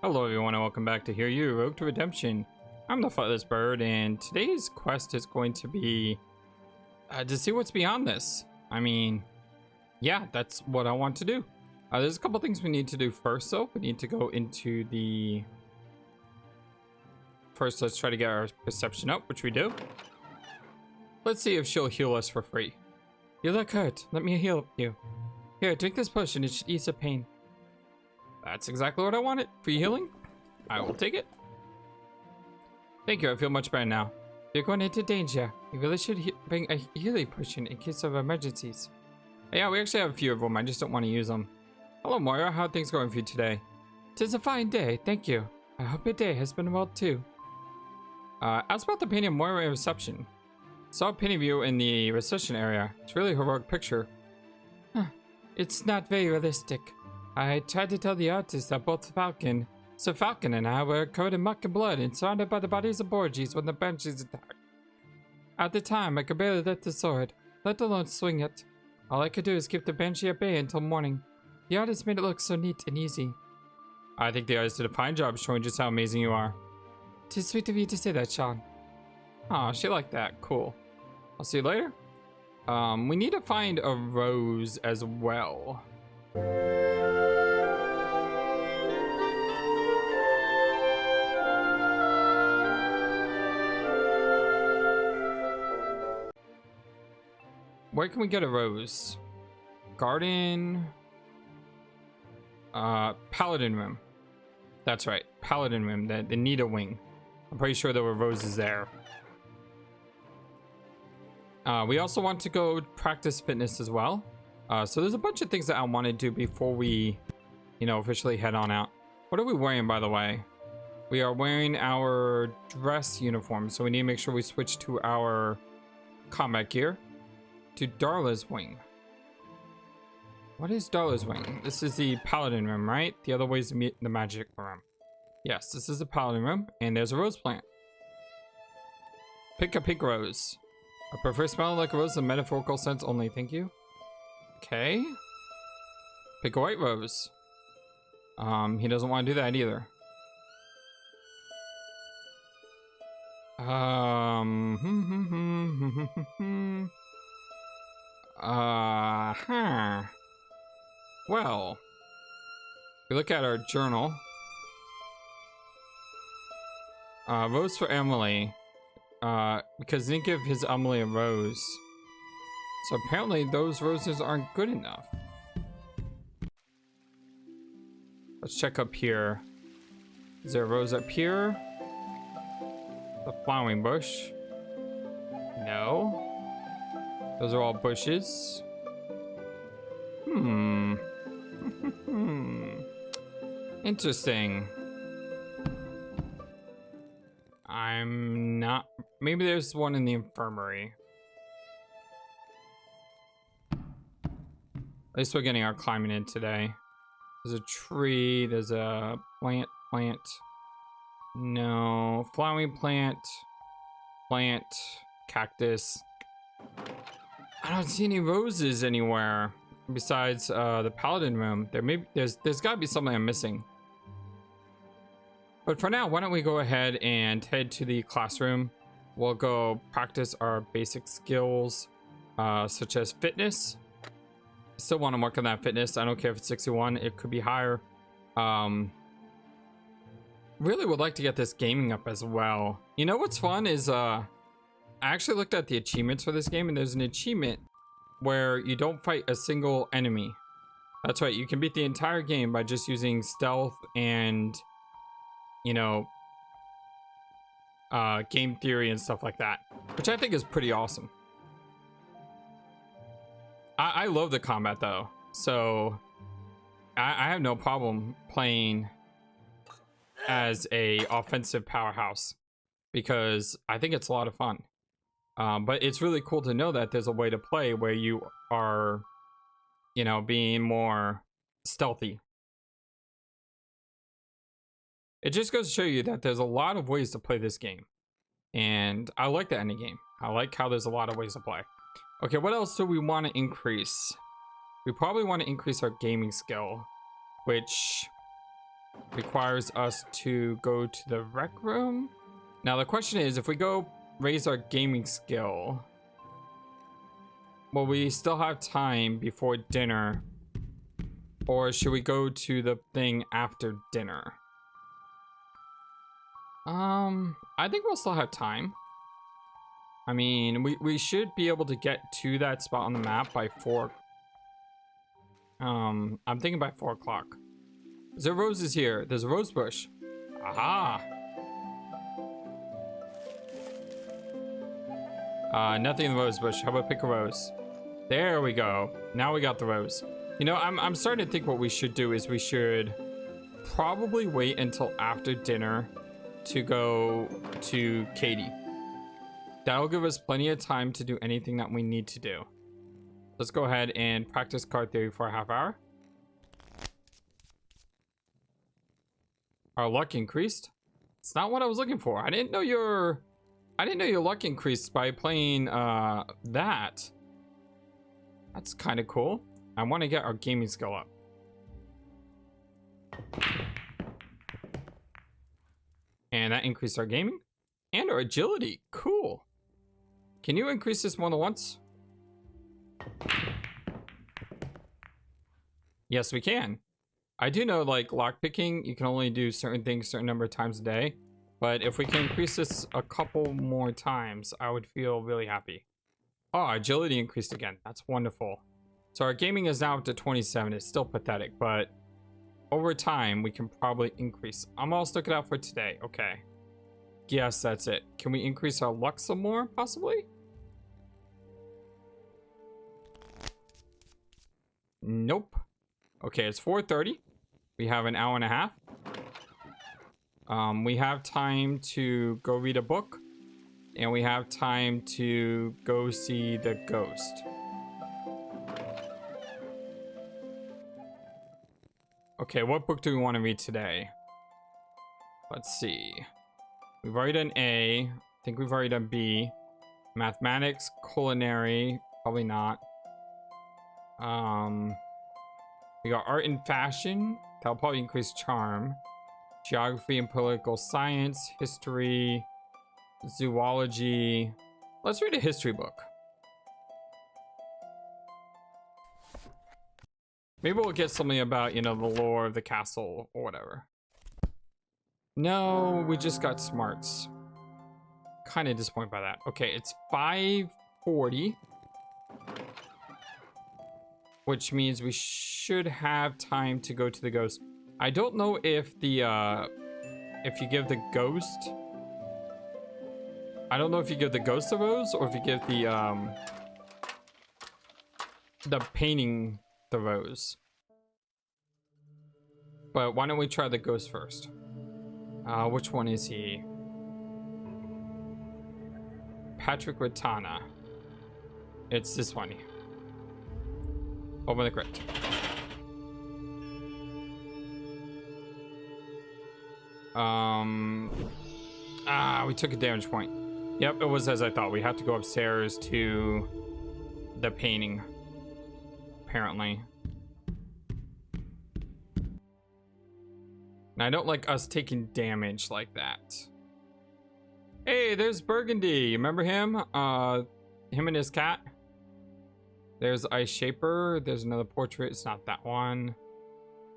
Hello everyone and welcome back to Hear You, Road to Redemption. I'm the FlightlessBird and today's quest is going to be to see what's beyond this. I mean, yeah, that's what I want to do. There's a couple things we need to do first though. We need to go into the... First, let's try to get our perception up, which we do. Let's see if she'll heal us for free. You look hurt. Let me heal you. Here, drink this potion. It should ease the pain. That's exactly what I wanted. Free healing? I will take it. Thank you, I feel much better now. You're going into danger. You really should bring a healing potion in case of emergencies. Yeah, we actually have a few of them. I just don't want to use them. Hello, Moira. How are things going for you today? 'Tis a fine day, thank you. I hope your day has been well too. Ask about the painting of Moira in reception. Saw a painting of you in the reception area. It's really a heroic picture. Huh. It's not very realistic. I tried to tell the artist that both Sir Falcon and I were covered in muck and blood and surrounded by the bodies of Borgies when the Banshees attacked. At the time, I could barely lift the sword, let alone swing it. All I could do is keep the Banshee at bay until morning. The artist made it look so neat and easy. I think the artist did a fine job showing just how amazing you are. 'Tis sweet of you to say that, Shawn. Aw, she liked that. Cool. I'll see you later. We need to find a rose as well. Where can we get a rose? Garden. Paladin room. That's right, Paladin room. The Nita wing. I'm pretty sure there were roses there. We also want to go practice fitness as well. So there's a bunch of things that I want to do before we, officially head on out. What are we wearing, by the way? We are wearing our dress uniform, so we need to make sure we switch to our combat gear. To Darla's wing. What is Darla's wing? This is the Paladin room, right? The other way is the magic room. Yes, this is the Paladin room, and there's a rose plant. Pick a pink rose. I prefer smelling like a rose in metaphorical sense only, thank you. Okay. Pick a white rose. He doesn't want to do that either. Well, if we look at our journal, rose for Emily, because he didn't give his Emily a rose, so apparently those roses aren't good enough. Let's check up here. Is there a rose up here? The flowering bush? No. Those are all bushes. Interesting. I'm not... Maybe there's one in the infirmary. At least we're getting our climbing in today. There's a tree. There's a plant. No. Flowering plant. Cactus. I don't see any roses anywhere besides the Paladin room. There's got to be something I'm missing. But for now, why don't we go ahead and head to the classroom. We'll go practice our basic skills, such as fitness. Still want to work on that fitness. I don't care if it's 61. It could be higher. Really would like to get this gaming up as well. You know what's fun is I actually looked at the achievements for this game, and there's an achievement where you don't fight a single enemy. That's right, you can beat the entire game by just using stealth and, game theory and stuff like that, which I think is pretty awesome. I love the combat though, so I have no problem playing as a offensive powerhouse because I think it's a lot of fun. But it's really cool to know that there's a way to play where you are, being more stealthy. It just goes to show you that there's a lot of ways to play this game. And I like that in a game. I like how there's a lot of ways to play. Okay, what else do we want to increase? We probably want to increase our gaming skill, which requires us to go to the rec room. Now the question is, if we go raise our gaming skill, will we still have time before dinner? Or should we go to the thing after dinner? I think we'll still have time. I mean, we should be able to get to that spot on the map by 4. I'm thinking by 4 o'clock. There are roses here. There's a rose bush. Aha! Nothing in the rose bush. How about pick a rose? There we go. Now we got the rose. You know, I'm starting to think what we should do is we should probably wait until after dinner to go to Katie. That'll give us plenty of time to do anything that we need to do. Let's go ahead and practice card theory for a half hour. Our luck increased. It's not what I was looking for. I didn't know your luck increased by playing that. That's kind of cool. I want to get our gaming skill up. And that increased our gaming and our agility. Cool. Can you increase this more than once? Yes, we can. I do know, like, lockpicking, you can only do certain things certain number of times a day. But if we can increase this a couple more times, I would feel really happy. Oh, agility increased again. That's wonderful. So our gaming is now up to 27. It's still pathetic, but over time, we can probably increase. I'm all stuck it out for today. Okay. Yes, that's it. Can we increase our luck some more, possibly? Nope. Okay, it's 4:30. We have an hour and a half. We have time to go read a book. And we have time to go see the ghost. Okay, what book do we want to read today? Let's see. We've already done A. I think we've already done B. Mathematics, culinary, probably not. We got art and fashion. That'll probably increase charm. Geography and political science, history, zoology. Let's read a history book. Maybe we'll get something about, you know, the lore of the castle or whatever. No, we just got smarts. Kind of disappointed by that. Okay, it's 5:40. Which means we should have time to go to the ghost. I don't know if the, if you give the ghost... I don't know if you give the ghost the rose or if you give the painting the rose. But why don't we try the ghost first? Which one is he? Patrick Ratana. It's this one. Open the crypt. We took a damage point. Yep, it was as I thought. We have to go upstairs to the painting, apparently. And I don't like us taking damage like that. Hey, there's Burgundy. Remember him? Him and his cat. There's Ice Shaper. There's another portrait. It's not that one.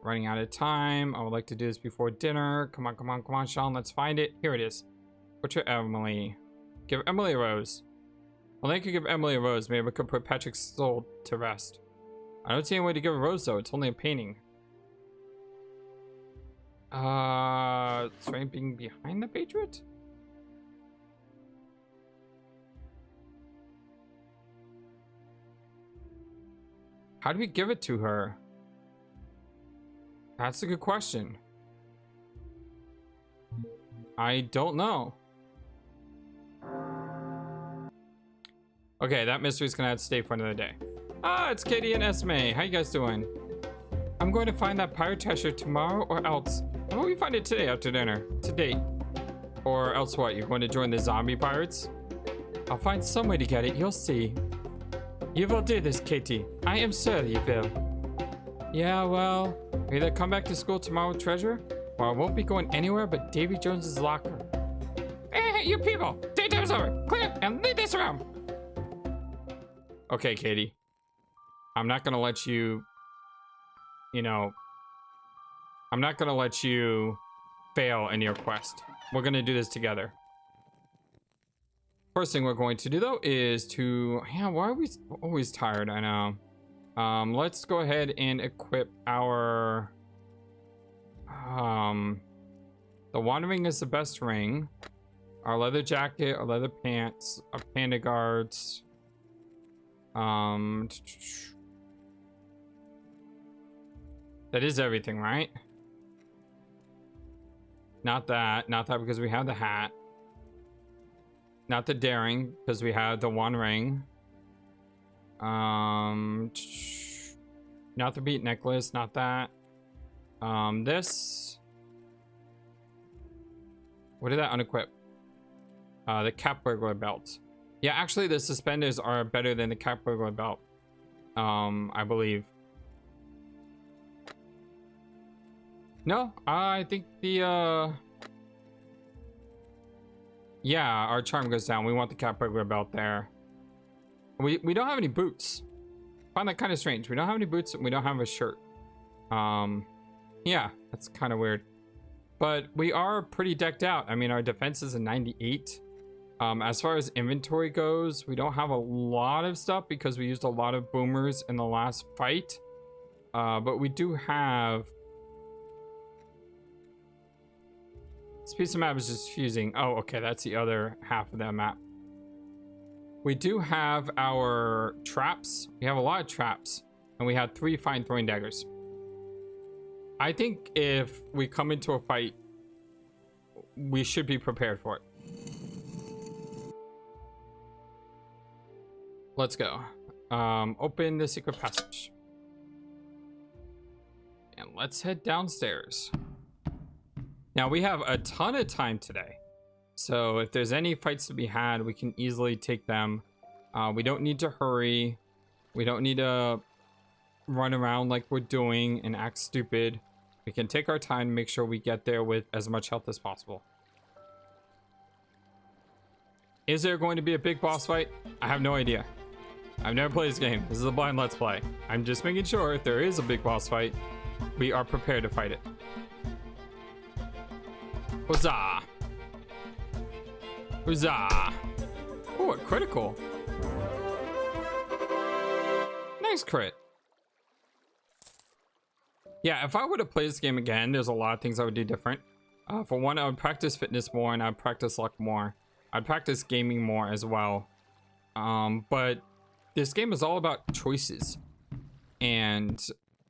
Running out of time. I would like to do this before dinner. Come on, come on, come on, Shawn. Let's find it. Here it is. Portrait Emily. Give Emily a rose. Well, I could give Emily a rose. Maybe we could put Patrick's soul to rest. I don't see any way to give a rose, though. It's only a painting. Is there anything behind the Patriot? How do we give it to her? That's a good question. I don't know. Okay, that mystery's gonna have to stay for another day. Ah, it's Katie and Esme. How you guys doing? I'm going to find that pirate treasure tomorrow or else. How about we find it today after dinner? To date. Or else what? You're going to join the zombie pirates? I'll find some way to get it. You'll see. You will do this, Katie. I am sure you will. Yeah, well, either come back to school tomorrow with treasure, Well, I won't be going anywhere but Davy Jones's locker. Hey, you people! Daytime's over! Clear and leave this room! Okay, Katie. I'm not gonna let you... You know... I'm not gonna let you fail in your quest. We're gonna do this together. First thing we're going to do, though, is to... Yeah, why are we always tired? I know. Let's go ahead and equip our... The Wandering is the best ring. Our leather jacket, our leather pants, our panda guards. That is everything, right? Not that because we have the hat. Not the daring because we have the one ring. Not the beat necklace, not that. This. What did that unequip? The cap burglar belt. Yeah, actually the suspenders are better than the cap burglar belt. I believe. No, I think the yeah, our charm goes down. We want the cap burglar belt there. We don't have any boots. I find that kind of strange. We don't have any boots and we don't have a shirt. Yeah, that's kind of weird. But we are pretty decked out. I mean, our defense is a 98. As far as inventory goes, we don't have a lot of stuff because we used a lot of boomers in the last fight. But we do have... This piece of map is just fusing. Oh, okay, that's the other half of that map. We do have our traps. We have a lot of traps. And we have 3 fine throwing daggers. I think if we come into a fight, we should be prepared for it. Let's go. Open the secret passage. And let's head downstairs. Now we have a ton of time today. So if there's any fights to be had, we can easily take them. We don't need to hurry. We don't need to run around like we're doing and act stupid. We can take our time and make sure we get there with as much health as possible. Is there going to be a big boss fight? I have no idea. I've never played this game. This is a blind let's play. I'm just making sure if there is a big boss fight, we are prepared to fight it. Huzzah! Huzzah! Oh, a critical. Nice crit. Yeah, if I were to play this game again, there's a lot of things I would do different. For one, I would practice fitness more and I'd practice luck more. I'd practice gaming more as well. But this game is all about choices. And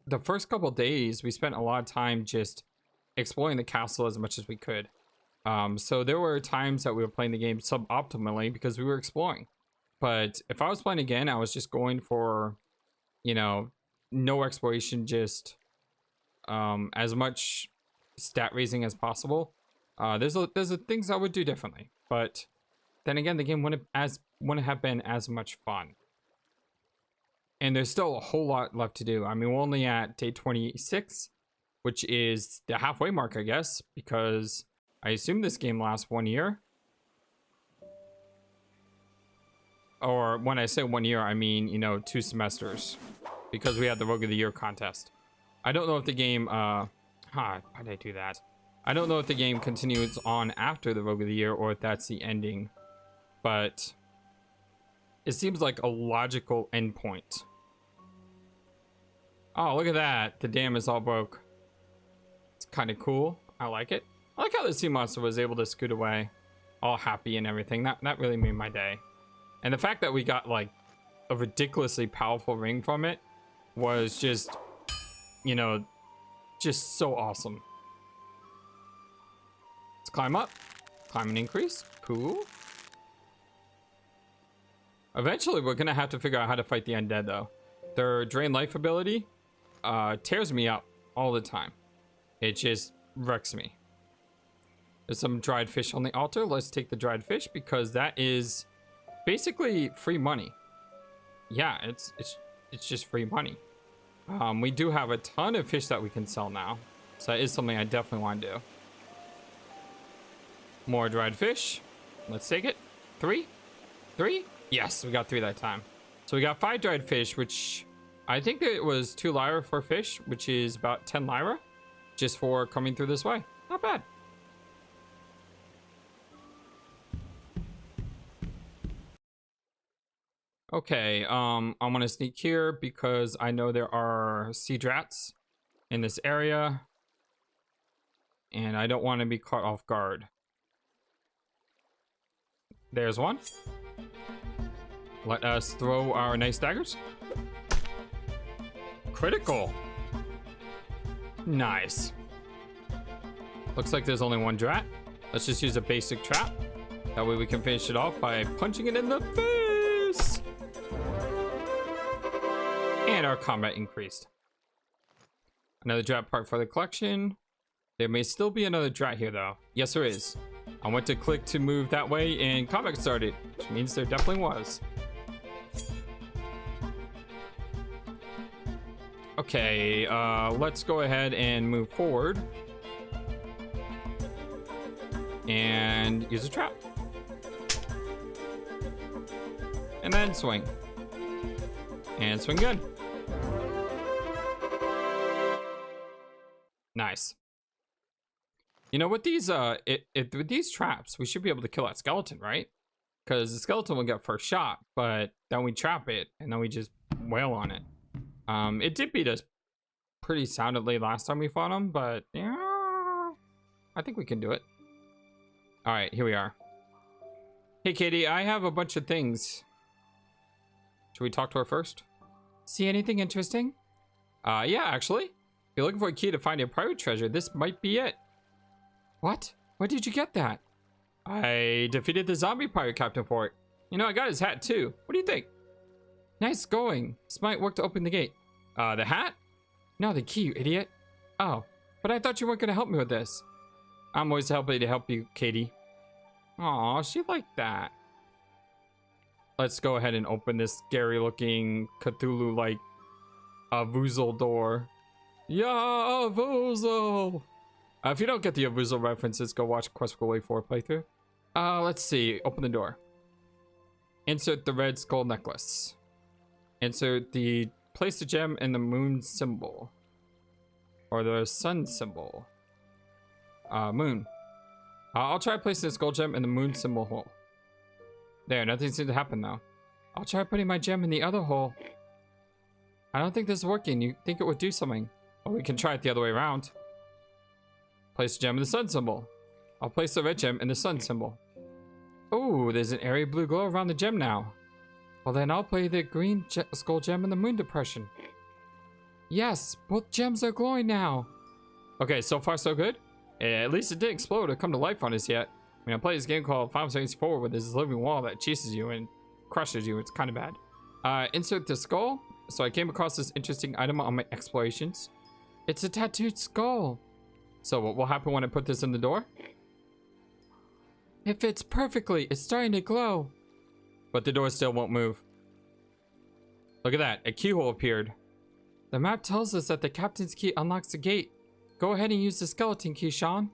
the first couple days, we spent a lot of time just exploring the castle as much as we could. So there were times that we were playing the game suboptimally because we were exploring. But if I was playing again, I was just going for, you know, no exploration, just as much stat raising as possible. There's things I would do differently, but then again, the game wouldn't have been as much fun. And there's still a whole lot left to do. I mean, we're only at day 26, which is the halfway mark, I guess, because I assume this game lasts 1 year. Or when I say 1 year, I mean, you know, 2 semesters, because we had the Rogue of the Year contest. I don't know if the game, why did I do that? I don't know if the game continues on after the Rogue of the Year or if that's the ending, but it seems like a logical endpoint. Oh, look at that. The dam is all broke. It's kind of cool. I like it. I like how the sea monster was able to scoot away all happy and everything. That really made my day. And the fact that we got like a ridiculously powerful ring from it was just, you know, just so awesome. Let's climb up. Climb and increase. Cool. Eventually, we're going to have to figure out how to fight the undead, though. Their drain life ability tears me up all the time. It just wrecks me. There's some dried fish on the altar. Let's take the dried fish because that is basically free money. Yeah, it's just free money. We do have a ton of fish that we can sell now. So that is something I definitely want to do. More dried fish. Let's take it. 3? 3? Yes, we got 3 that time. So we got 5 dried fish, which I think it was 2 lyra for fish, which is about 10 lyra just for coming through this way. Not bad. Okay, I'm gonna sneak here because I know there are sea drats in this area, and I don't want to be caught off guard. There's one. Let us throw our nice daggers. Critical. Nice. Looks like there's only one drat. Let's just use a basic trap. That way we can finish it off by punching it in the face. And our combat increased. Another drat part for the collection. There may still be another drat here though. Yes, there is. I went to click to move that way and combat started, which means there definitely was. Okay, let's go ahead and move forward. And use a trap. And then swing. And swing good. Nice. You know, with these with these traps, we should be able to kill that skeleton, right? Because the skeleton will get first shot, but then we trap it and then we just wail on it. It did beat us pretty soundly last time we fought him, but yeah, I think we can do it. All right, here we are. Hey, Katie, I have a bunch of things. Should we talk to her first? See anything interesting? Yeah, actually. If you're looking for a key to find a pirate treasure, this might be it. What? Where did you get that? I defeated the zombie pirate captain for it. You know, I got his hat too. What do you think? Nice going. This might work to open the gate. The hat? No, the key, you idiot. Oh, but I thought you weren't going to help me with this. I'm always happy to help you, Katie. Aw, she liked that. Let's go ahead and open this scary looking Cthulhu-like Avuzal door. Yeah, Avuzal! If you don't get the Avuzal references, go watch Quest for Way 4 playthrough. Let's see. Open the door. Insert the red skull necklace. Insert the place the gem in the moon symbol. Or the sun symbol. Moon. I'll try placing the skull gem in the moon symbol hole. There, nothing seems to happen though. I'll try putting my gem in the other hole. I don't think this is working. You think it would do something? Well, we can try it the other way around. Place the gem in the sun symbol. I'll place the red gem in the sun symbol. Oh, there's an airy blue glow around the gem now. Well, then I'll play the green skull gem in the moon depression. Yes, both gems are glowing now. Okay, so far so good. At least it didn't explode or come to life on us yet. I mean, I play this game called Final Fantasy IV with this living wall that chases you and crushes you. It's kind of bad. Insert the skull. So I came across this interesting item on my explorations. It's a tattooed skull. So what will happen when I put this in the door? It fits perfectly. It's starting to glow. But the door still won't move. Look at that. A keyhole appeared. The map tells us that the captain's key unlocks the gate. Go ahead and use the skeleton key, Shawn.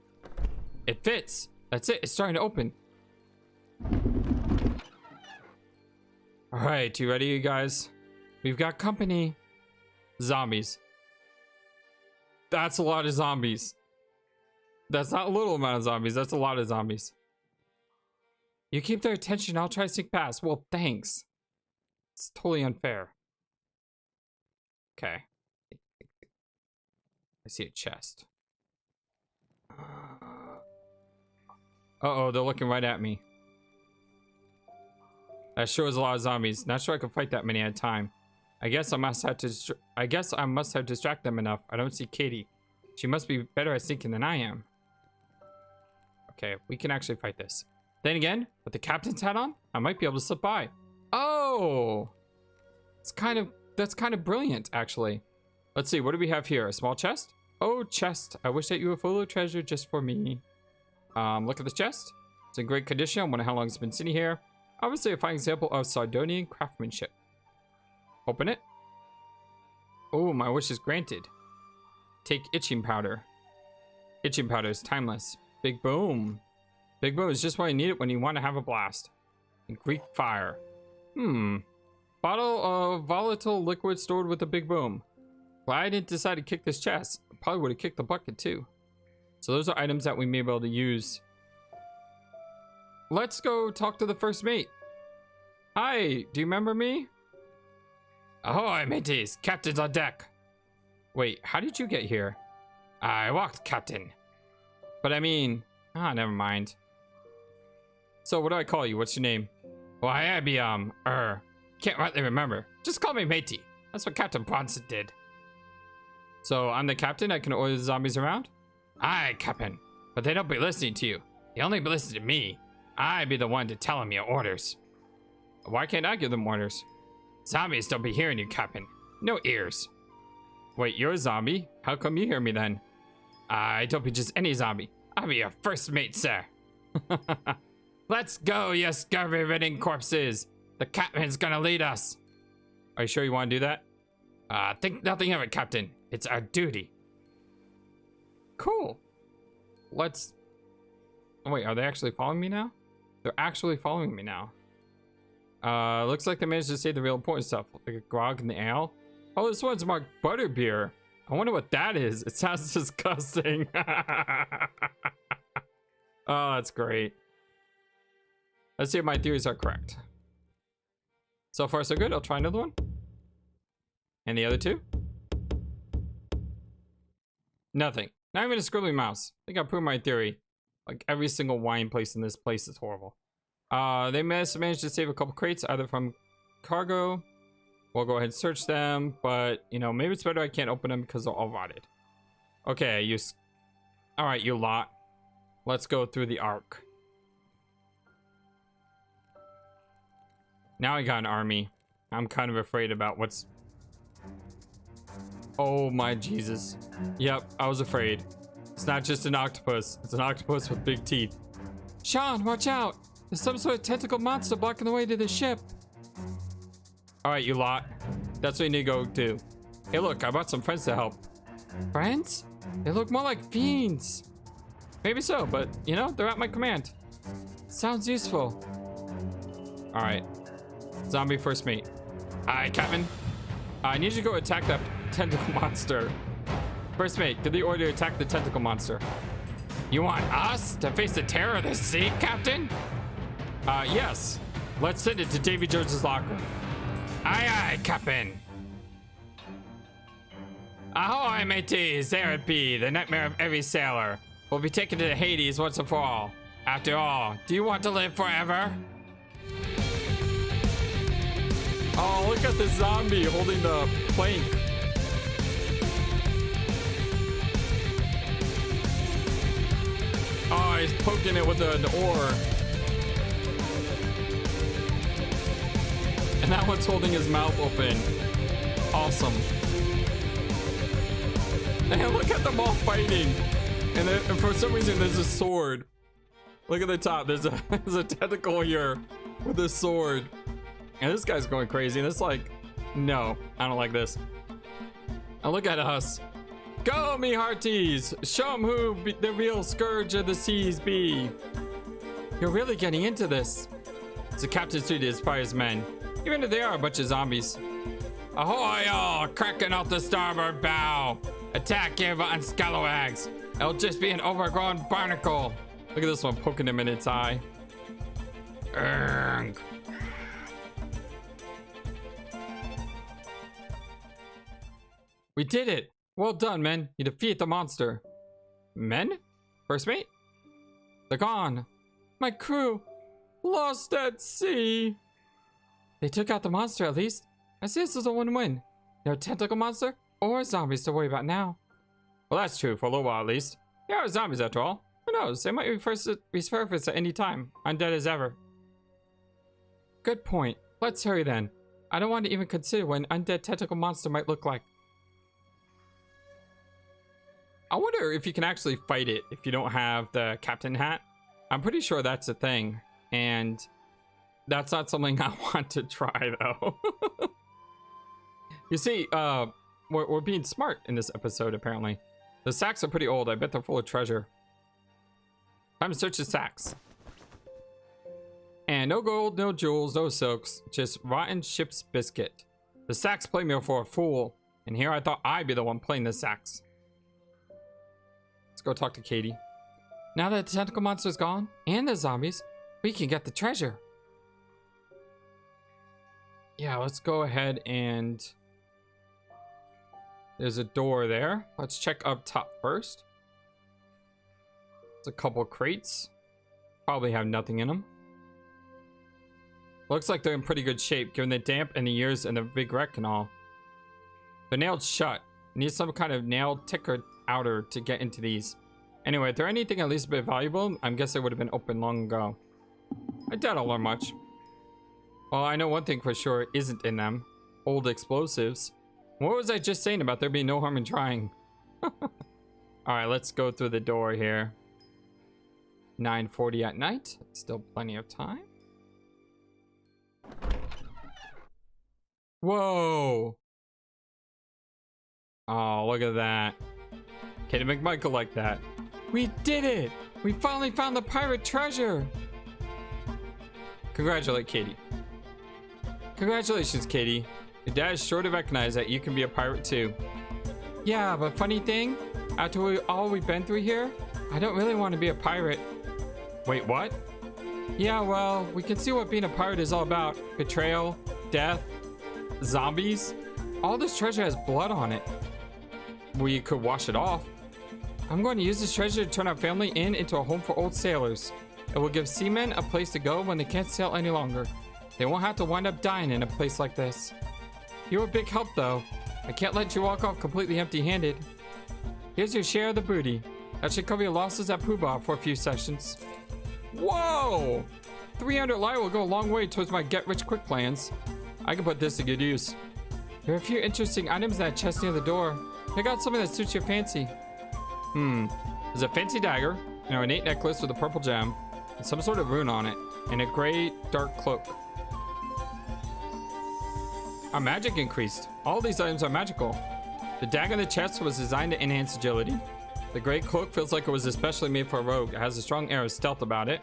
It fits. That's it. It's starting to open. All right. You ready, you guys? We've got company. Zombies. That's a lot of zombies. That's not a little amount of zombies. That's a lot of zombies. You keep their attention. I'll try to sneak past. Well, thanks. It's totally unfair. Okay. I see a chest. Uh-oh, they're looking right at me. That sure is a lot of zombies. Not sure I can fight that many at a time. I guess I must have distracted them enough. I don't see Katie. She must be better at sneaking than I am. Okay, we can actually fight this. Then again, with the captain's hat on, I might be able to slip by. Oh! That's kind of brilliant, actually. Let's see, what do we have here? A small chest? Oh, chest. I wish that you were full of treasure just for me. Look at this chest. It's in great condition. I wonder how long it's been sitting here. Obviously a fine example of Sardonian craftsmanship. Open it. Oh, my wish is granted. Take itching powder. Itching powder is timeless. Big boom. Big boom is just what you need it when you want to have a blast. And Greek fire. Bottle of volatile liquid stored with a big boom. Glad I didn't decide to kick this chest. I probably would have kicked the bucket too. So those are items that we may be able to use. Let's go talk to the first mate. Hi, do you remember me? Ahoy, mateys. Captain's on deck. Wait, how did you get here? I walked, Captain. But I mean... never mind. So what do I call you? What's your name? Why, I be, can't rightly remember. Just call me matey. That's what Captain Bronson did. So I'm the captain? I can order the zombies around? Aye, Captain. But they don't be listening to you. They only be listening to me. I be the one to tell them your orders. Why can't I give them orders? Zombies don't be hearing you, Captain. No ears. Wait, you're a zombie? How come you hear me then? I don't be just any zombie. I'll be your first mate, sir. Let's go, you scurvy-ridden corpses. The captain's gonna lead us. Are you sure you want to do that? Think nothing of it, Captain. It's our duty. Cool. Let's... Oh, wait, are they actually following me now? They're actually following me now. Looks like they managed to say the real important stuff, like a grog in the ale. Oh, this one's marked butterbeer. I wonder what that is. It sounds disgusting. Oh, that's great. Let's see if my theories are correct. So far, so good. I'll try another one. And the other two? Nothing. Not even a scribbly mouse. I think I proved my theory. Like, every single wine place in this place is horrible. They managed to save a couple crates, either from cargo. We'll go ahead and search them, but, you know, maybe it's better I can't open them because they're all rotted. Okay, Alright, you lot. Let's go through the arc. Now I got an army. I'm kind of afraid about what's... Oh my Jesus. Yep, I was afraid. It's not just an octopus. It's an octopus with big teeth. Shawn, watch out! There's some sort of tentacle monster blocking the way to the ship. Alright, you lot. That's what you need to go do. Hey look, I brought some friends to help. Friends? They look more like fiends. Maybe so, but, you know, they're at my command. Sounds useful. Alright. Zombie first mate. Hi, Captain. I need you to go attack that tentacle monster. First mate, give the order to attack the tentacle monster. You want us to face the terror of the sea, Captain? Yes. Let's send it to Davy Jones's locker. Aye, aye, Captain. Ahoy, mateys. There it be, the nightmare of every sailor. We'll be taken to Hades once and for all. After all, do you want to live forever? Oh, look at the zombie holding the plank. Oh, he's poking it with an oar. And that one's holding his mouth open. Awesome. And look at them all fighting. And for some reason, there's a sword. Look at the top. There's a tentacle here with a sword. And this guy's going crazy. And it's like, no, I don't like this. And look at us. Go, me hearties. Show them who the real scourge of the seas be. You're really getting into this. It's a captain's duty to inspire his men, even if they are a bunch of zombies. Ahoy, all! Kraken off the starboard bow! Attack your rotten scalawags! It'll just be an overgrown barnacle! Look at this one poking him in its eye. Urgh. We did it! Well done, men. You defeat the monster. Men? First mate? They're gone. My crew! Lost at sea! They took out the monster at least. I see this is a win-win. No tentacle monster or zombies to worry about now. Well, that's true for a little while at least. They are zombies after all. Who knows? They might resurface at any time, undead as ever. Good point. Let's hurry then. I don't want to even consider what an undead tentacle monster might look like. I wonder if you can actually fight it if you don't have the captain hat. I'm pretty sure that's a thing, and that's not something I want to try though. You see, we're being smart in this episode apparently. The sacks are pretty old. I bet they're full of treasure. Time to search the sacks. And no gold, no jewels, no silks. Just rotten ship's biscuit. The sacks play me for a fool. And here I thought I'd be the one playing the sacks. Let's go talk to Katie. Now that the tentacle monster's gone, and the zombies, we can get the treasure. Yeah, let's go ahead and... There's a door there. Let's check up top first. There's a couple crates. Probably have nothing in them. Looks like they're in pretty good shape, given the damp and the years and the big wreck and all. They're nailed shut. Need some kind of nail ticker outer to get into these. Anyway, if they're anything at least a bit valuable, I'm guessing they would have been open long ago. I doubt I'll learn much. Well, I know one thing for sure isn't in them. Old explosives. What was I just saying about there being no harm in trying? Alright, let's go through the door here. 9:40 at night. Still plenty of time. Whoa! Oh, look at that. Katie McMichael like that. We did it! We finally found the pirate treasure! Congratulate Katie. Congratulations, Katie. Your dad is sure to recognize that you can be a pirate too. Yeah, but funny thing, after all we've been through here, I don't really want to be a pirate. Wait, what? Yeah, well, we can see what being a pirate is all about. Betrayal, death, zombies. All this treasure has blood on it. We could wash it off. I'm going to use this treasure to turn our family inn into a home for old sailors. It will give seamen a place to go when they can't sail any longer. They won't have to wind up dying in a place like this. You're a big help, though. I can't let you walk off completely empty-handed. Here's your share of the booty. That should cover your losses at Poobah for a few sessions. Whoa! 300 light will go a long way towards my get-rich-quick plans. I can put this to good use. There are a few interesting items in that chest near the door. Pick out something that suits your fancy. There's a fancy dagger, an ornate necklace with a purple gem, and some sort of rune on it, and a gray dark cloak. Our magic increased. All these items are magical. The dagger in the chest was designed to enhance agility. The gray cloak feels like it was especially made for a rogue. It has a strong air of stealth about it,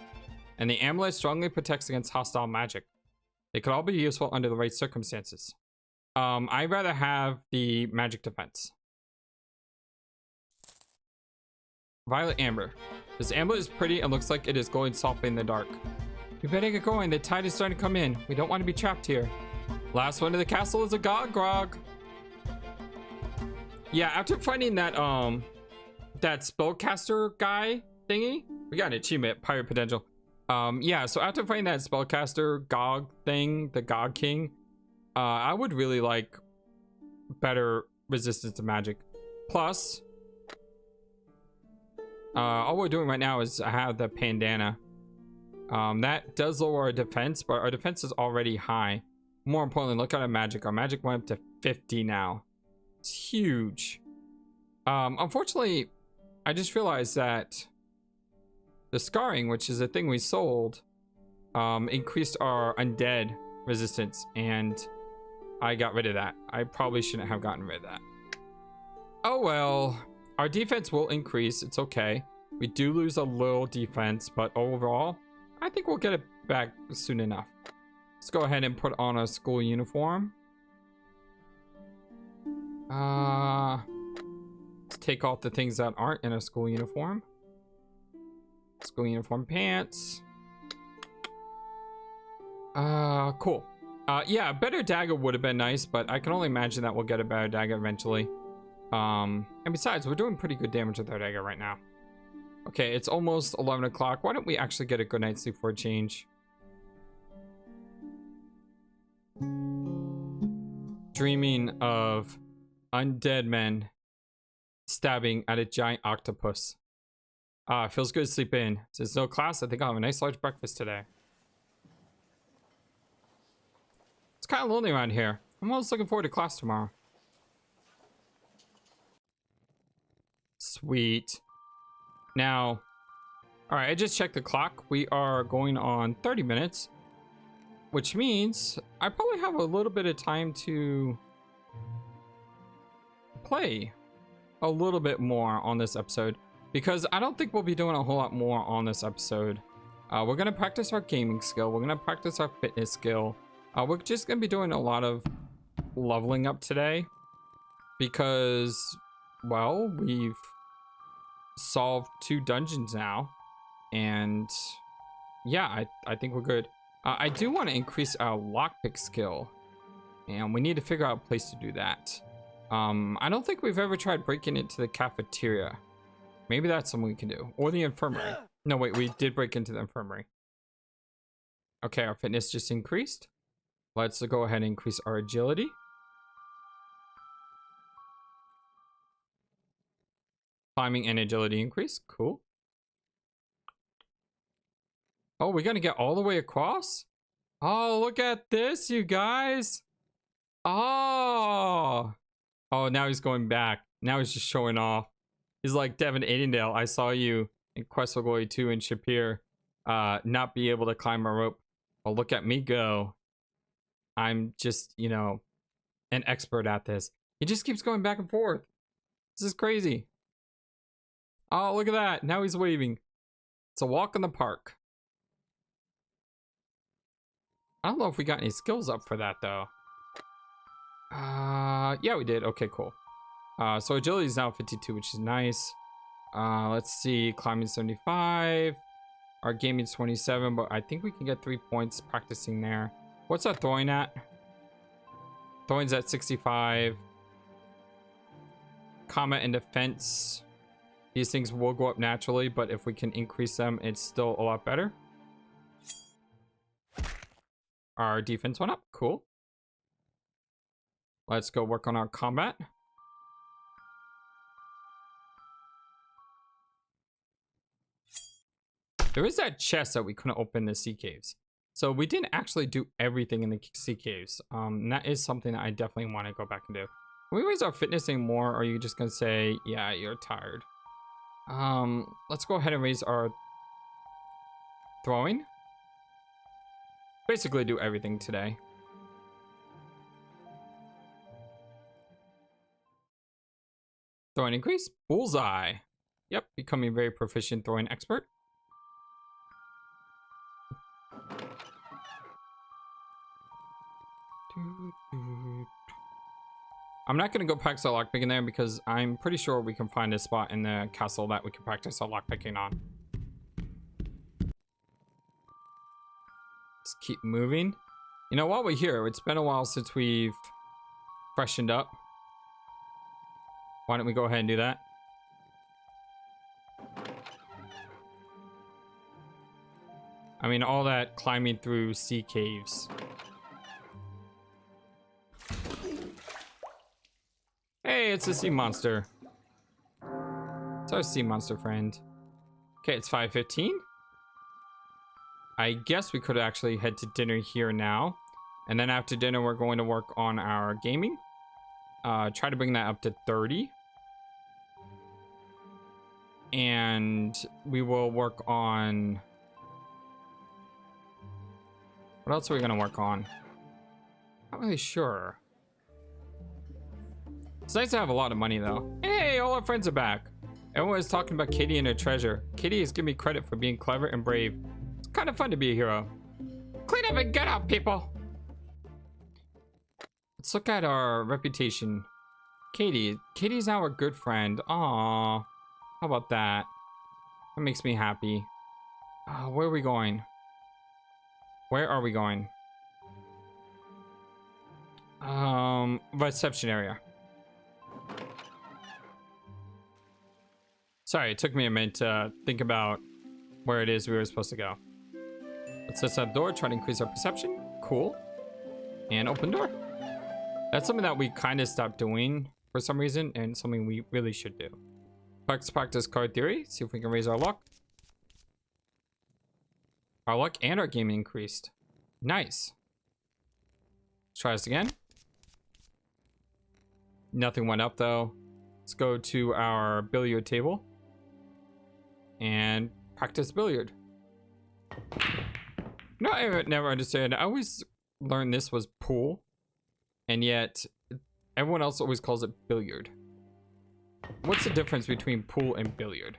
and the amulet strongly protects against hostile magic. They could all be useful under the right circumstances. I'd rather have the magic defense. Violet amber. This amulet is pretty and looks like it is glowing softly in the dark. We better get going. The tide is starting to come in. We don't want to be trapped here. Last one to the castle is a grog. Yeah, after finding that that spellcaster guy thingy, we got an achievement, pirate potential. Yeah, so after finding that spellcaster Gog thing, the Gog King, I would really like better resistance to magic. Plus, all we're doing right now is I have the bandana. That does lower our defense, but our defense is already high. More importantly, look at our magic. Our magic went up to 50 now. It's huge. Unfortunately, I just realized that the scarring, which is a thing we sold, increased our undead resistance, and I got rid of that. I probably shouldn't have gotten rid of that. Oh well. Our defense will increase. It's okay. We do lose a little defense, but overall, I think we'll get it back soon enough. Let's go ahead and put on a school uniform. Let's take off the things that aren't in a school uniform. School uniform pants. Cool. Yeah, a better dagger would have been nice, but I can only imagine that we'll get a better dagger eventually. And besides, we're doing pretty good damage with our dagger right now. Okay, it's almost 11 o'clock. Why don't we actually get a good night's sleep for a change? Dreaming of undead men stabbing at a giant octopus. It feels good to sleep in. Since no class, I think I'll have a nice large breakfast today. It's kind of lonely around here. I'm almost looking forward to class tomorrow. Sweet. Now, all right, I just checked the clock. We are going on 30 minutes, which means I probably have a little bit of time to play. a little bit more on this episode because I don't think we'll be doing a whole lot more on this episode. We're gonna practice our gaming skill. We're gonna practice our fitness skill. We're just gonna be doing a lot of leveling up today because, well, we've solved 2 dungeons now, and yeah, I think we're good. I do want to increase our lockpick skill, and we need to figure out a place to do that. I don't think we've ever tried breaking into the cafeteria. Maybe that's something we can do, or the infirmary. No, wait, we did break into the infirmary. Okay, our fitness just increased. Let's go ahead and increase our agility. Climbing and agility increase. Cool. Oh, we're gonna get all the way across? Oh, look at this, you guys. Oh. Oh, now he's going back. Now he's just showing off. He's like, Devin Aidendale, I saw you in Quest for Glory 2 and Shapir not be able to climb a rope. Oh, look at me go. I'm just, you know, an expert at this. He just keeps going back and forth. This is crazy. Oh, look at that. Now he's waving. It's a walk in the park. I don't know if we got any skills up for that, though. Yeah, we did. Okay, cool. So agility is now 52, which is nice. Let's see. Climbing 75. Our gaming 27, but I think we can get 3 points practicing there. What's our throwing at? Throwing's at 65. Combat and defense. These things will go up naturally, but if we can increase them, it's still a lot better. Our defense went up. Cool. Let's go work on our combat. There is that chest that we couldn't open in the sea caves. So we didn't actually do everything in the sea caves. And that is something that I definitely want to go back and do. Can we raise our fitness anymore? Or are you just going to say, yeah, you're tired? Let's go ahead and raise our throwing. Basically do everything today. Throwing increase. Bullseye. Yep, becoming very proficient throwing expert. I'm not going to go practice our lockpicking there because I'm pretty sure we can find a spot in the castle that we can practice our lockpicking on. Let's keep moving. You know, while we're here, it's been a while since we've freshened up. Why don't we go ahead and do that? I mean, all that climbing through sea caves. Hey, it's a sea monster. It's our sea monster friend. Okay, it's 5:15. I guess we could actually head to dinner here now. And then after dinner, we're going to work on our gaming. Try to bring that up to 30. And we will work on... What else are we going to work on? Not really sure. It's nice to have a lot of money, though. Hey, all our friends are back. Everyone is talking about Katie and her treasure. Katie is giving me credit for being clever and brave. It's kind of fun to be a hero. Clean up and get out, people. Let's look at our reputation. Katie's now a good friend. Aww. How about that? That makes me happy. Where are we going? Where are we going? Reception area. Sorry, it took me a minute to think about where it is we were supposed to go. Let's set up door, try to increase our perception. Cool. And open door. That's something that we kind of stopped doing for some reason, and something we really should do. Practice card theory. See if we can raise our luck. Our luck and our gaming increased. Nice. Let's try this again. Nothing went up though. Let's go to our billiard table and practice billiard. No, I never understood. I always learned this was pool, and yet everyone else always calls it billiard. What's the difference between pool and billiard?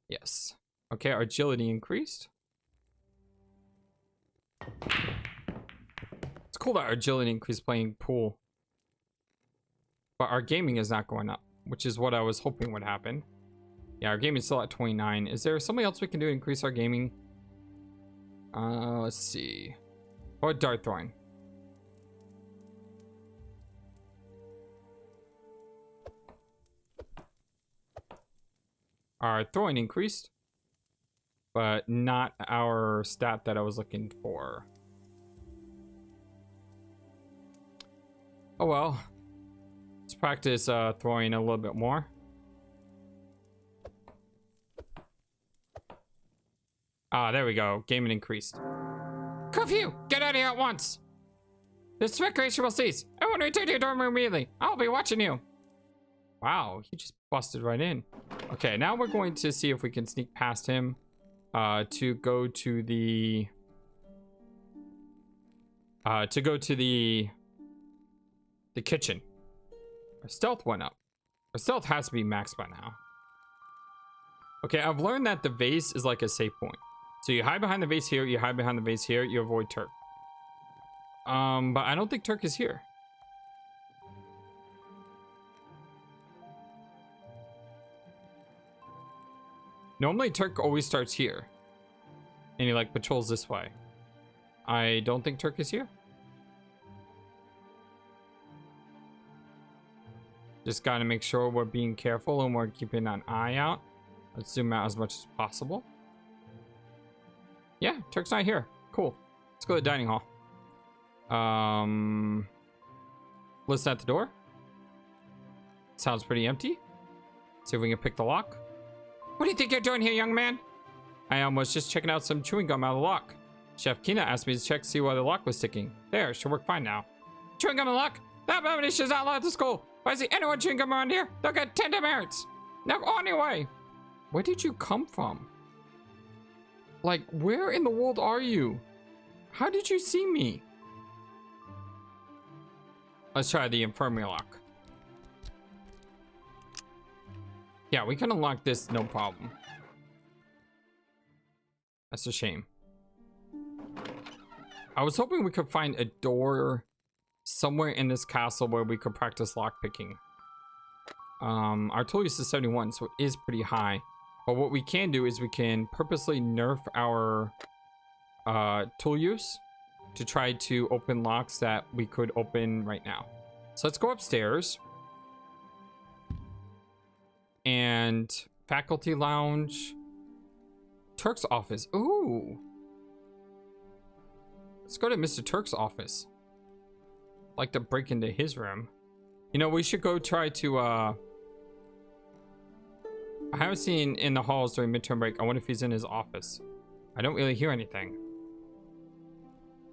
Yes. Okay, our agility increased. It's cool that our agility increased playing pool. But our gaming is not going up, which is what I was hoping would happen. Yeah, our gaming is still at 29. Is there something else we can do to increase our gaming? Let's see. Or dart throwing. Our throwing increased, but not our stat that I was looking for. Oh well. Let's practice throwing a little bit more. Ah, there we go. Gaming increased. Curfew! Get out of here at once! This recreation will cease. Everyone return to your dorm room immediately. I'll be watching you. Wow, he just busted right in. Okay, now we're going to see if we can sneak past him to go to the kitchen. Our stealth went up. Our stealth has to be maxed by now. Okay, I've learned that the vase is like a safe point. So you hide behind the vase here, you hide behind the vase here, you avoid Turk. But I don't think Turk is here. Normally Turk always starts here. And he like patrols this way. I don't think Turk is here. Just gotta make sure we're being careful and we're keeping an eye out. Let's zoom out as much as possible. Yeah, Turk's not here. Cool. Let's go to the dining hall. Listen at the door. Sounds pretty empty. See if we can pick the lock. What do you think you're doing here, young man? I was just checking out some chewing gum out of the lock. Chef Kina asked me to check to see why the lock was sticking. There, should work fine now. Chewing gum in the lock? That abomination is not allowed to school. If I see anyone chewing gum around here, they'll get 10 demerits. Now go on your way. Where did you come from? Like, where in the world are you? How did you see me? Let's try the infirmary lock. Yeah, we can unlock this, no problem. That's a shame. I was hoping we could find a door somewhere in this castle where we could practice lockpicking. Our tool use is 71, so it is pretty high. But what we can do is we can purposely nerf our tool use to try to open locks that we could open right now. So let's go upstairs. And faculty lounge. Turk's office. Ooh. Let's go to Mr. Turk's office. I'd like to break into his room. You know, we should go try to I haven't seen in the halls during midterm break. I wonder if he's in his office. I don't really hear anything.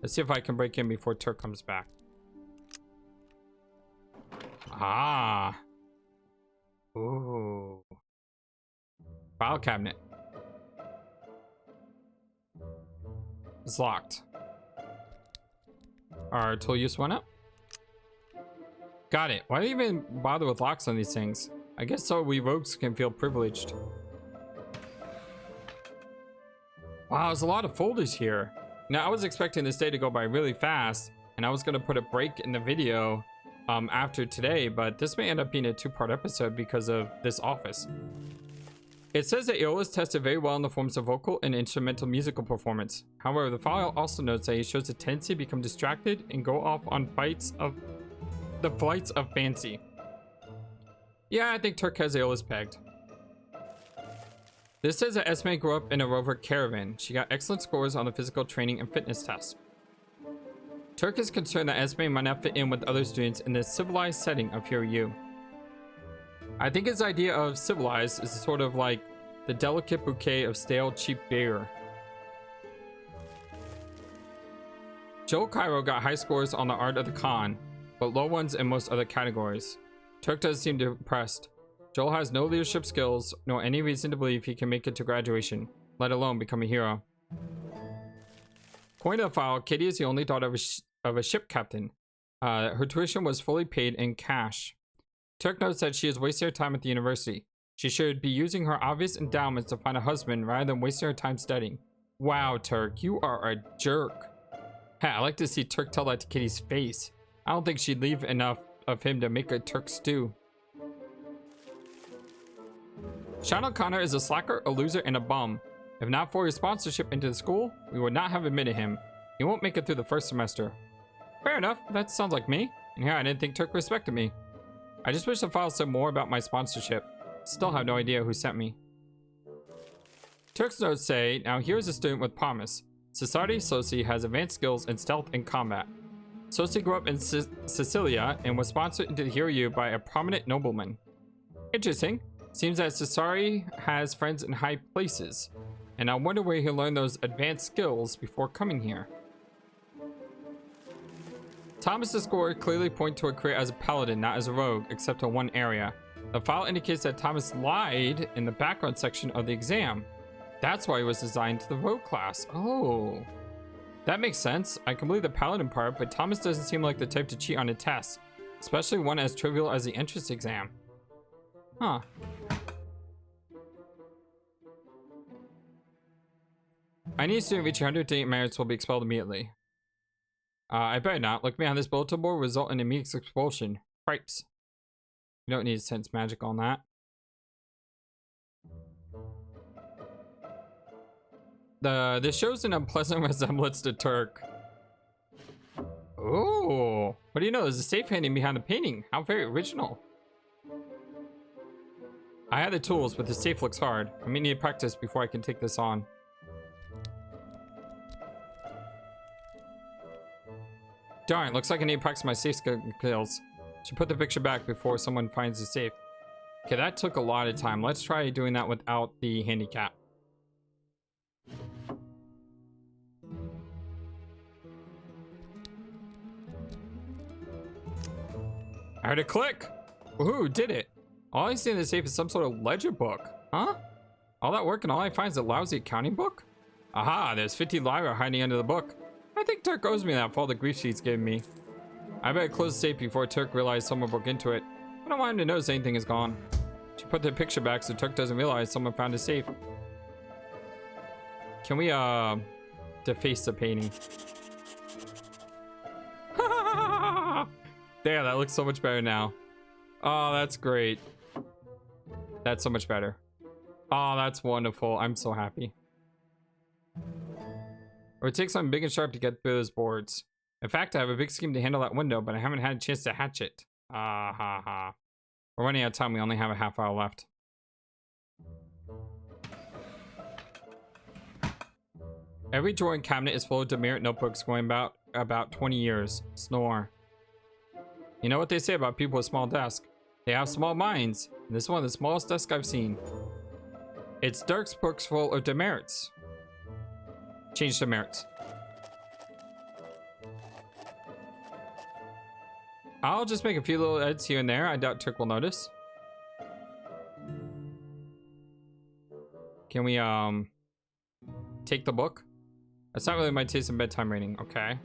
Let's see if I can break in before Turk comes back. Ah. Ooh. File cabinet. It's locked. Our tool use went up. Got it. Why do you even bother with locks on these things? I guess so we rogues can feel privileged. Wow, there's a lot of folders here. Now, I was expecting this day to go by really fast, and I was going to put a break in the video after today, but this may end up being a two-part episode because of this office. It says that Eol is tested very well in the forms of vocal and instrumental musical performance. However, the file also notes that he shows a tendency to become distracted and go off on flights of fancy. Yeah, I think Turk has Eola's pegged. This says that Esme grew up in a rover caravan. She got excellent scores on the physical training and fitness tests. Turk is concerned that Esme might not fit in with other students in the civilized setting of Hiryu. I think his idea of civilized is sort of like the delicate bouquet of stale, cheap beer. Joel Cairo got high scores on the art of the con, but low ones in most other categories. Turk doesn't seem depressed. Joel has no leadership skills, nor any reason to believe he can make it to graduation, let alone become a hero. According to the file, Kitty is the only daughter of a ship captain. Her tuition was fully paid in cash. Turk notes that she is wasting her time at the university. She should be using her obvious endowments to find a husband rather than wasting her time studying. Wow, Turk, you are a jerk. Hey, I like to see Turk tell that to Kitty's face. I don't think she'd leave enough of him to make a Turk stew. Shawn O'Connor is a slacker, a loser, and a bum. If not for his sponsorship into the school, we would not have admitted him. He won't make it through the first semester. Fair enough, that sounds like me. And here I didn't think Turk respected me. I just wish the file said more about my sponsorship. Still have no idea who sent me. Turk's notes say, now here's a student with promise. Society Sosi has advanced skills in stealth and combat. Sosi grew up in Sicilia and was sponsored into the Hero U by a prominent nobleman. Interesting. Seems that Society has friends in high places. And I wonder where he learned those advanced skills before coming here. Thomas's score clearly point to a career as a paladin, not as a rogue, except in one area. The file indicates that Thomas lied in the background section of the exam. That's why he was assigned to the rogue class. Oh, that makes sense. I can believe the paladin part, but Thomas doesn't seem like the type to cheat on a test, especially one as trivial as the entrance exam. Huh. Any student reaching 108 merits will be expelled immediately. I better not. Look behind this bulletin board will result in immediate expulsion. Cripes. You don't need sense magic on that. This shows an unpleasant resemblance to Turk. Oh, what do you know? There's a safe hanging behind the painting. How very original. I have the tools, but the safe looks hard. I may need practice before I can take this on. Darn, looks like I need to practice my safe skills. Should put the picture back before someone finds the safe. Okay, that took a lot of time. Let's try doing that without the handicap. I heard a click. Woohoo, did it. All I see in the safe is some sort of ledger book. Huh? All that work and all I find is a lousy accounting book? Aha, there's 50 lyra hiding under the book. I think Turk owes me that for all the grief she's given me. I better close the safe before Turk realizes someone broke into it. I don't want him to notice anything is gone. She put the picture back so Turk doesn't realize someone found his safe. Can we, deface the painting? There, that looks so much better now. Oh, that's great. That's so much better. Oh, that's wonderful. I'm so happy. It would take something big and sharp to get through those boards. In fact, I have a big scheme to handle that window, but I haven't had a chance to hatch it. Ah ha ha. We're running out of time. We only have a half hour left. Every drawer and cabinet is full of demerit notebooks going about 20 years. Snore. You know what they say about people with small desks? They have small minds. And this is one of the smallest desks I've seen. It's Dirk's books full of demerits. Change demerits. I'll just make a few little edits here and there. I doubt Turk will notice. Can we take the book? That's not really my taste in bedtime reading. Okay.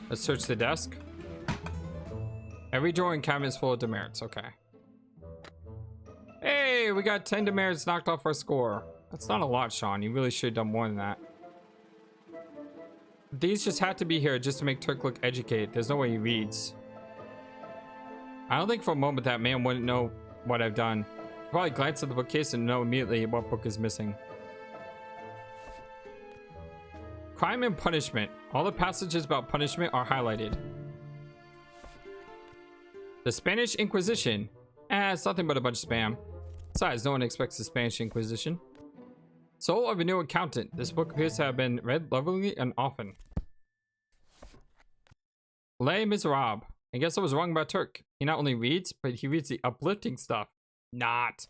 Let's search the desk. Every drawer and cabinet is full of demerits. Okay. Hey, we got 10 demerits knocked off our score. That's not a lot, Shawn. You really should have done more than that. These just had to be here just to make Turk look educated. There's no way he reads. I don't think for a moment that man wouldn't know what I've done. He'll probably glance at the bookcase and know immediately what book is missing. Crime and punishment. All the passages about punishment are highlighted. The Spanish Inquisition. It's nothing but a bunch of spam. Besides, no one expects the Spanish Inquisition. Soul of a New Accountant. This book appears to have been read lovingly and often. Les Miserables. I guess I was wrong about Turk. He not only reads, but he reads the uplifting stuff. Not.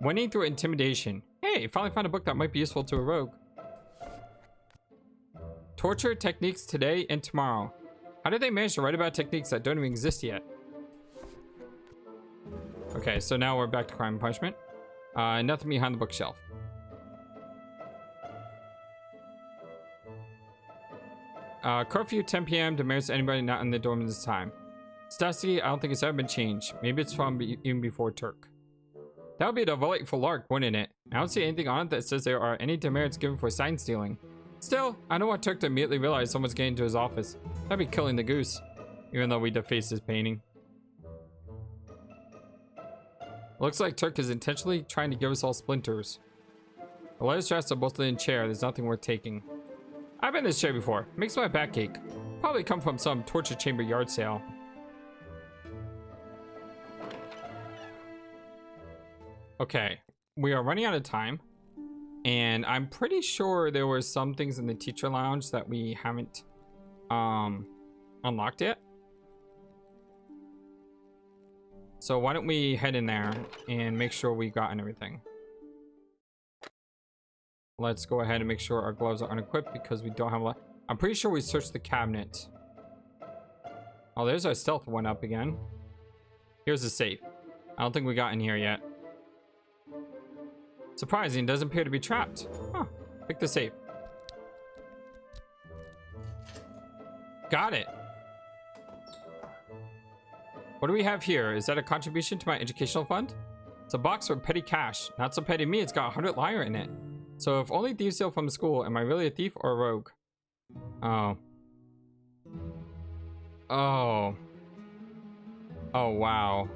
Winning through intimidation. Hey, finally found a book that might be useful to a rogue. Torture techniques today and tomorrow. How did they manage to write about techniques that don't even exist yet? Okay, so now we're back to crime and punishment. Nothing behind the bookshelf. Curfew 10 p.m. demerits anybody not in the dorm at this time. Stassi, I don't think it's ever been changed. Maybe it's from even before Turk. That would be a delightful lark, wouldn't it? I don't see anything on it that says there are any demerits given for sign stealing. Still, I don't want Turk to immediately realize someone's getting into his office. That'd be killing the goose, even though we defaced his painting. Looks like Turk is intentionally trying to give us all splinters. The leather straps are mostly in chair. There's nothing worth taking. I've been in this chair before. Makes my back ache. Probably come from some torture chamber yard sale. Okay, we are running out of time. And I'm pretty sure there were some things in the teacher lounge that we haven't unlocked yet. So why don't we head in there and make sure we've gotten everything. Let's go ahead and make sure our gloves are unequipped because we don't have a lot. I'm pretty sure we searched the cabinet. Oh, there's our stealth one up again. Here's the safe. I don't think we got in here yet. Surprising, doesn't appear to be trapped. Huh, pick the safe. Got it. What do we have here? Is that a contribution to my educational fund? It's a box for petty cash. Not so petty me, it's got 100 lyre in it. So if only thieves steal from school, am I really a thief or a rogue? Oh. Oh. Oh, wow.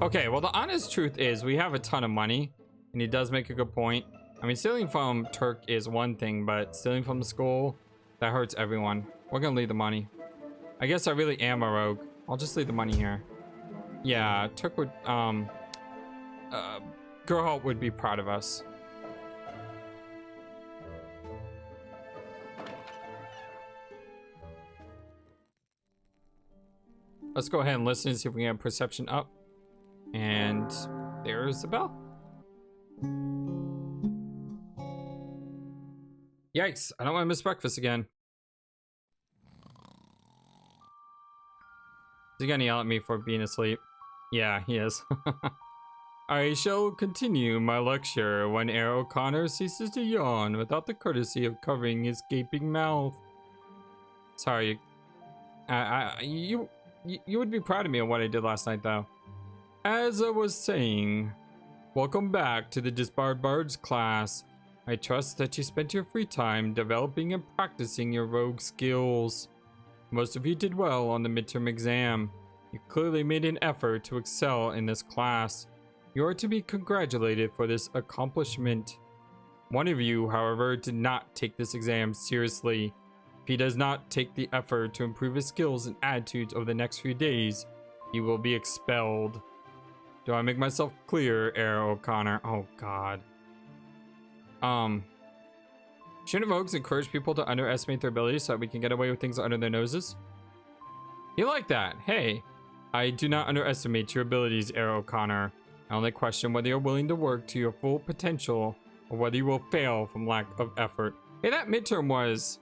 Okay, well, the honest truth is we have a ton of money. And he does make a good point. I mean, stealing from Turk is one thing, but stealing from the school, that hurts everyone. We're gonna leave the money. I guess I really am a rogue. I'll just leave the money here. Yeah, Turk would, Geralt would be proud of us. Let's go ahead and listen and see if we can get perception up. And there's the bell. Yikes, I don't want to miss breakfast again. Is he gonna yell at me for being asleep? Yeah, he is. I shall continue my lecture when O'Connor ceases to yawn without the courtesy of covering his gaping mouth. Sorry. You would be proud of me on what I did last night, though. As I was saying, welcome back to the Disbarred Bard's class. I trust that you spent your free time developing and practicing your rogue skills. Most of you did well on the midterm exam. You clearly made an effort to excel in this class. You are to be congratulated for this accomplishment. One of you, however, did not take this exam seriously. If he does not take the effort to improve his skills and attitudes over the next few days, he will be expelled. Do I make myself clear, O'Connor? Oh, God. Shouldn't rogues encourage people to underestimate their abilities so that we can get away with things under their noses? You like that? Hey, I do not underestimate your abilities, O'Connor. I only question whether you're willing to work to your full potential or whether you will fail from lack of effort. Hey, that midterm was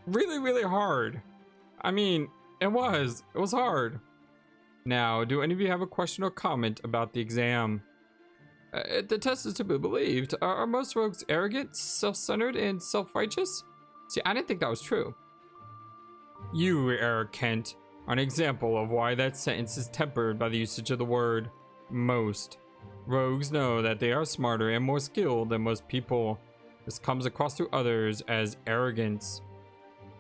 really, really hard. I mean, it was hard. Now, do any of you have a question or comment about the exam? The test is to be believed. Are most rogues arrogant, self-centered, and self-righteous? See, I didn't think that was true. You, Kent, are an example of why that sentence is tempered by the usage of the word most. Rogues know that they are smarter and more skilled than most people. This comes across to others as arrogance.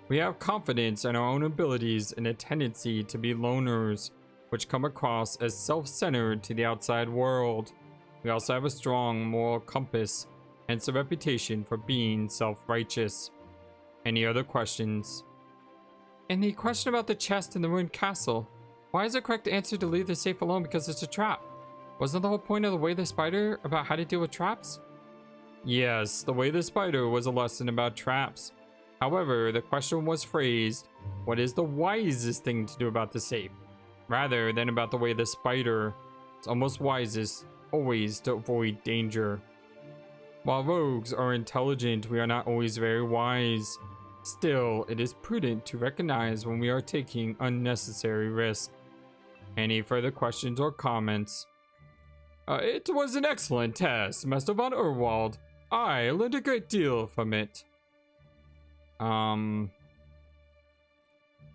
We have confidence in our own abilities and a tendency to be loners, which come across as self-centered to the outside world. We also have a strong moral compass, hence a reputation for being self-righteous. Any other questions? And the question about the chest in the ruined castle. Why is the correct answer to leave the safe alone because it's a trap? Wasn't the whole point of the Way the Spider about how to deal with traps? Yes, the Way the Spider was a lesson about traps. However, the question was phrased, what is the wisest thing to do about the safe? Rather than about the Way the Spider. It's almost wisest always to avoid danger. While rogues are intelligent, we are not always very wise. Still, it is prudent to recognize when we are taking unnecessary risks. Any further questions or comments? It was an excellent test, Master von Urwald. I learned a great deal from it. I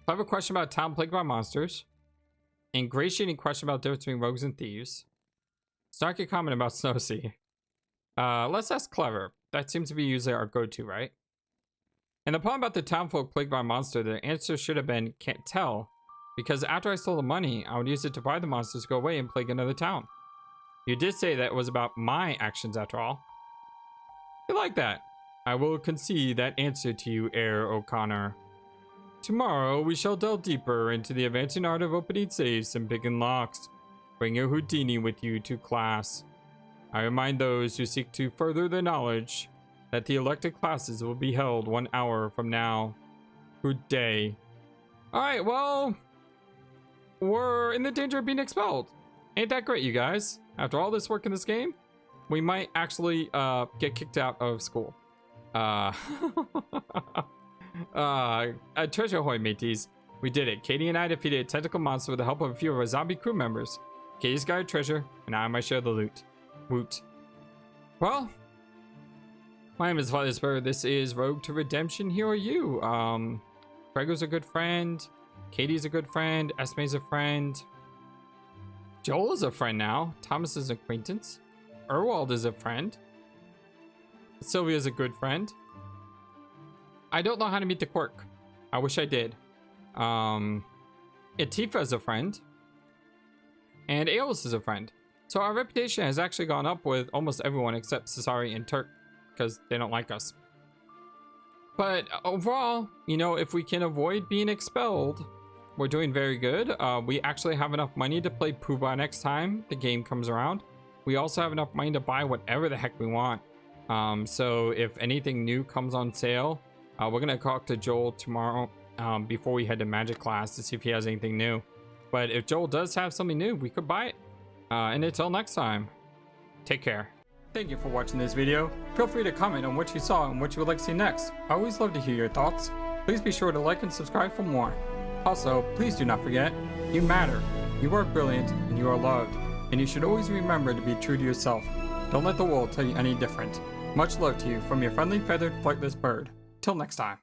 have a question about a town plagued by monsters. Ingratiating question about the difference between rogues and thieves. Snarky comment about Snowsea. Let's ask Clever. That seems to be usually our go-to, right? And the problem about the townfolk plagued by a monster, the answer should have been, can't tell. Because after I stole the money, I would use it to buy the monsters to go away and plague another town. You did say that it was about my actions after all. You like that? I will concede that answer to you, Heir O'Connor. Tomorrow, we shall delve deeper into the advancing art of opening safes and picking locks. Bring your Houdini with you to class. I remind those who seek to further their knowledge that the elected classes will be held 1 hour from now. Good day. Alright, well, we're in the danger of being expelled. Ain't that great, you guys? After all this work in this game, we might actually get kicked out of school. Treasure hoy, mateys. We did it. Katie and I defeated a tentacle monster with the help of a few of our zombie crew members. Katie's got her treasure, and I might share the loot. Woot. Well, my name is FlightlessBird. This is Rogue to Redemption. Here are you. Grego's a good friend. Katie's a good friend. Esme's a friend. Joel is a friend now. Thomas is an acquaintance. Erwald is a friend. Sylvia's a good friend. I don't know how to meet the quirk. I wish I did. Atifa is a friend. And Aeolus is a friend. So our reputation has actually gone up with almost everyone except Cesari and Turk, because they don't like us. But overall, you know, if we can avoid being expelled, we're doing very good. We actually have enough money to play Pooh next time the game comes around. We also have enough money to buy whatever the heck we want. So if anything new comes on sale, we're going to talk to Joel tomorrow before we head to magic class to see if he has anything new. But if Joel does have something new, we could buy it. And until next time, take care. Thank you for watching this video. Feel free to comment on what you saw and what you would like to see next. I always love to hear your thoughts. Please be sure to like and subscribe for more. Also, please do not forget, you matter, you are brilliant, and you are loved. And you should always remember to be true to yourself. Don't let the world tell you any different. Much love to you from your friendly feathered flightless bird. Till next time.